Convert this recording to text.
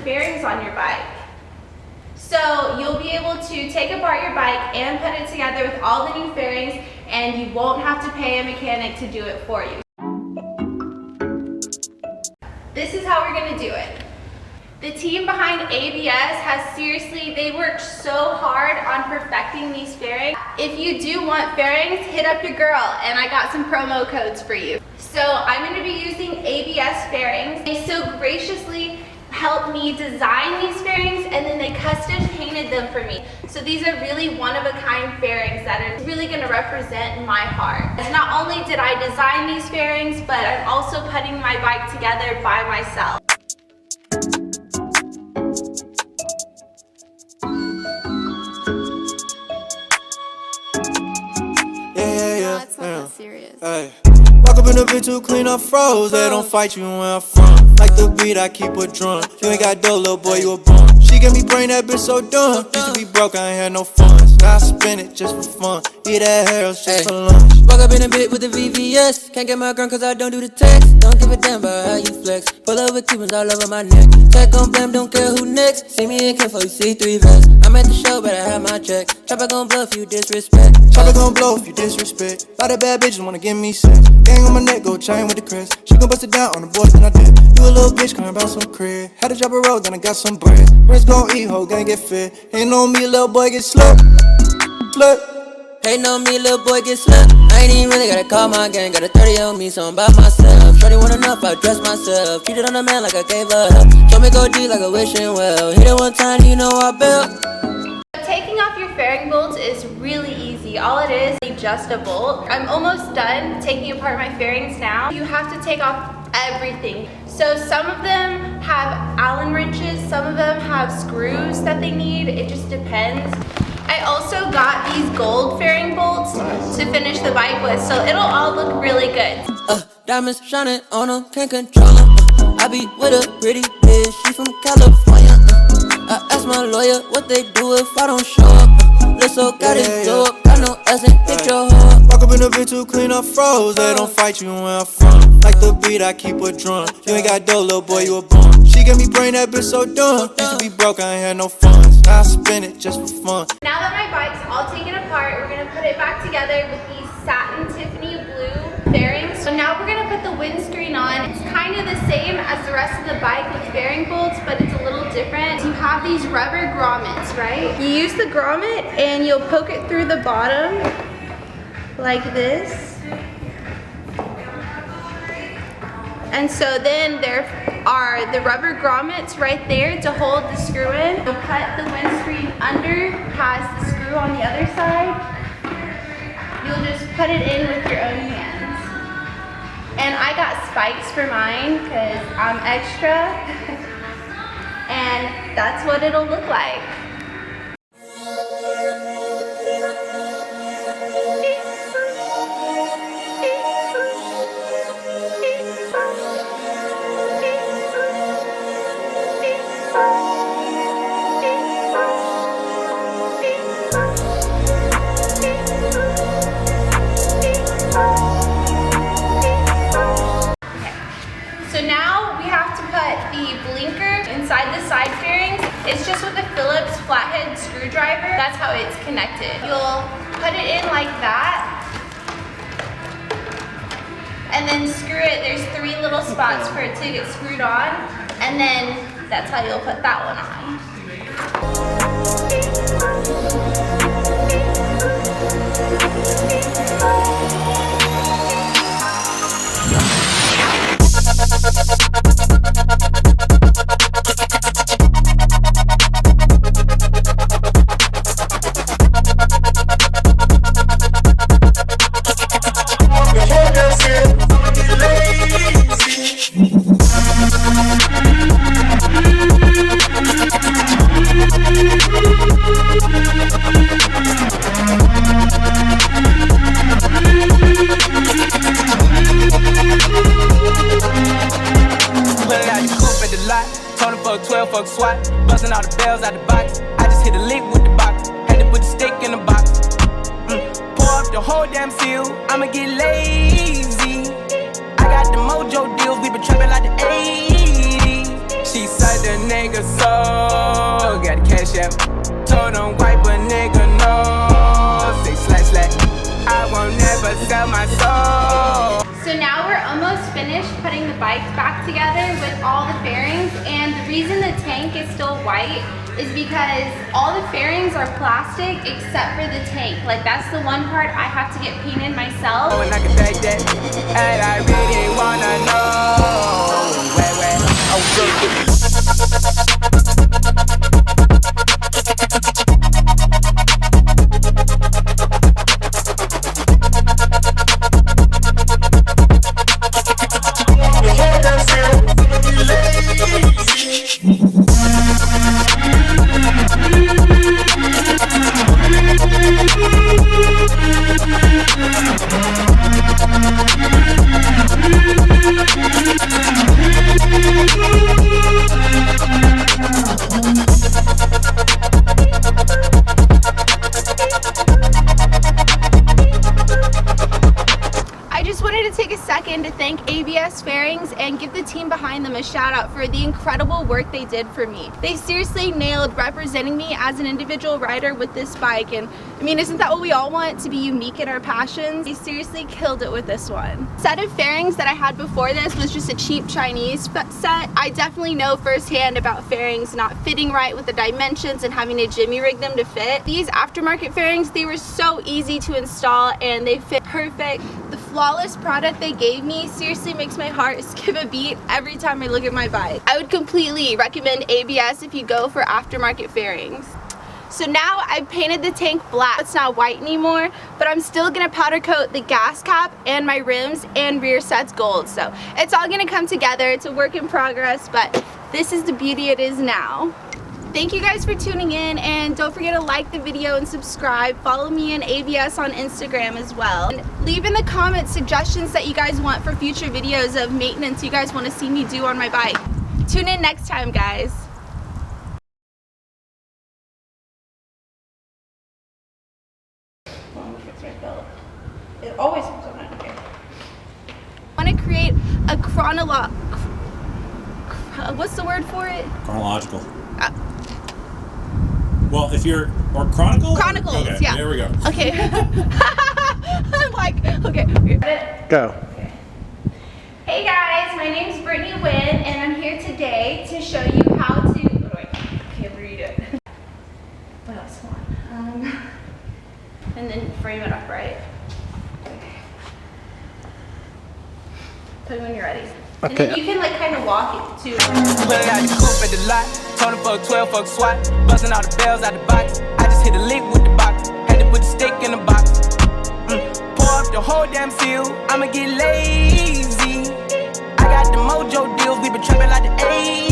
fairings on your bike. So you'll be able to take apart your bike and put it together with all the new fairings, and you won't have to pay a mechanic to do it for you. This is how we're gonna do it. The team behind ABS has seriously, they worked so hard on perfecting these fairings. If you do want fairings, hit up your girl, and I got some promo codes for you. So I'm gonna be using ABS Fairings. They so graciously helped me design these fairings, and then they custom painted them for me. So these are really one-of-a-kind fairings that are really gonna represent my heart. Not only did I design these fairings, but I'm also putting my bike together by myself. It's not that serious. Hey. Walk up in the bitch too clean, I froze. They don't fight you where I'm from. Like the beat, I keep a drum. You ain't got dough, little boy, you a bum. She get me brain, that bitch so dumb. Used to be broke, I ain't had no funds. Now I spend it just for fun. Eat that hair, just for lunch. Walk up in a bit with the VVS. Can't get my gun cause I don't do the text. Don't give a damn about how you flex. Pull up with Cubans all over my neck. Tech on blam, don't care who next. See me in Kingz, you see 3 vests. I'm at the show, better have my check. Chopper gon' blow if you disrespect. Chopper gon' blow if you disrespect. Lot of bad bitches wanna give me sex. Gang on my neck, go chain with the crest. She gon' bust it down on the board, then I did. You a little bitch, crying about some crib. Had to drop a road, then I got some bread. Rest gon' eat, hoe, gang get fit. Ain't on me, little boy get slut. Slut. Hating on me, little boy get slapped. I ain't even really gotta call my gang. Got a 30 on me, so I'm by myself. Shorty want enough, I dress myself. Treated on a man like I gave her help. Show me go deep like a wishing well. Hit it one time, you know I built. Taking off your fairing bolts is really easy. All it is just a bolt. I'm almost done taking apart my fairings now. You have to take off everything. So some of them have Allen wrenches, some of them have screws that they need. It just depends. I also got these gold fairing bolts to finish the bike with, so it'll all look really good. Diamonds shining on them, can't control them. I be with a pretty bitch, she from California. I asked my lawyer what they do if I don't show up. Lizzo got it blow up, got no ass and hit your heart. Walk up in the bitch too clean, I froze. They don't fight you where I'm from. Like the beat, I keep a drum. You ain't got dough, little boy, you a bum. She get me brain, that bitch so dumb. Used to be broke, I ain't had no funds. Now I spend it just for fun. Now that my bike's all taken apart, we're gonna put it back together with these satin Tiffany blue fairings. So now we're gonna put the windscreen on. It's kind of the same as the rest of the bike with fairing bolts, but it's a little different. You have these rubber grommets, right? You use the grommet and you'll poke it through the bottom like this. And so then there are the rubber grommets right there to hold the screw in. You'll cut the windscreen under past the screw on the other side. You'll just put it in with your own hands. And I got spikes for mine because I'm extra. And that's what it'll look like. Inside the side fairings, it's just with a Phillips flathead screwdriver. That's how it's connected. You'll put it in like that, and then screw it. There's 3 little spots for it to get screwed on, and then that's how you'll put that one on. Fuck SWAT, busting all the bells out the box. I just hit a lick with the box, had to put the stick in the box. Pour up the whole damn seal, I'ma get lazy. I got the mojo deals, we been trapping like the 80s. She said the nigga soul. Got the cash out. Told him wipe a nigga no. Say slash slash. I won't never sell my soul. So now we're almost finished putting the bikes back together with all the fairings, and the reason the tank is still white is because all the fairings are plastic except for the tank. Like, that's the one part I have to get painted myself. And I can take that, and I really wanna know where, oh good. To thank ABS Fairings and give the team behind them a shout out for the incredible work they did for me. They seriously nailed representing me as an individual rider with this bike, and I mean, isn't that what we all want, to be unique in our passions? They seriously killed it with this one. Set of fairings that I had before this was just a cheap Chinese set. I definitely know firsthand about fairings not fitting right with the dimensions and having to jimmy rig them to fit. These aftermarket fairings, they were so easy to install and they fit perfect. The flawless product they gave me seriously makes my heart skip a beat every time I look at my bike. I would completely recommend ABS if you go for aftermarket fairings. So now I've painted the tank black. It's not white anymore, but I'm still gonna powder coat the gas cap and my rims and rear sets gold. So it's all gonna come together. It's a work in progress, but this is the beauty it is now. Thank you guys for tuning in, and don't forget to like the video and subscribe. Follow me and ABS on Instagram as well. And leave in the comments suggestions that you guys want for future videos of maintenance you guys want to see me do on my bike. Tune in next time, guys. It always comes on that. Okay. I want to create a what's the word for it? Chronological. Well, if you're, or chronicle? Chronicles, okay, yeah. There we go. Okay. I'm like, okay. Go. Okay. Hey guys, my name's Brittany Wynn, and I'm here today to show you how to, I can't read it. What else? Hold on. And then frame it up right. Okay. Tell me when you're ready. And then you can like kind of walk it too. Pulling out the coupe at the lot. Told him fuck 12, fuck SWAT. Busting all the bells out the box. I just hit a lick with the box. Had to put the stick in the box. Pour up the whole damn seal. I'ma get lazy. I got the mojo deals. We been trapping like the 80s.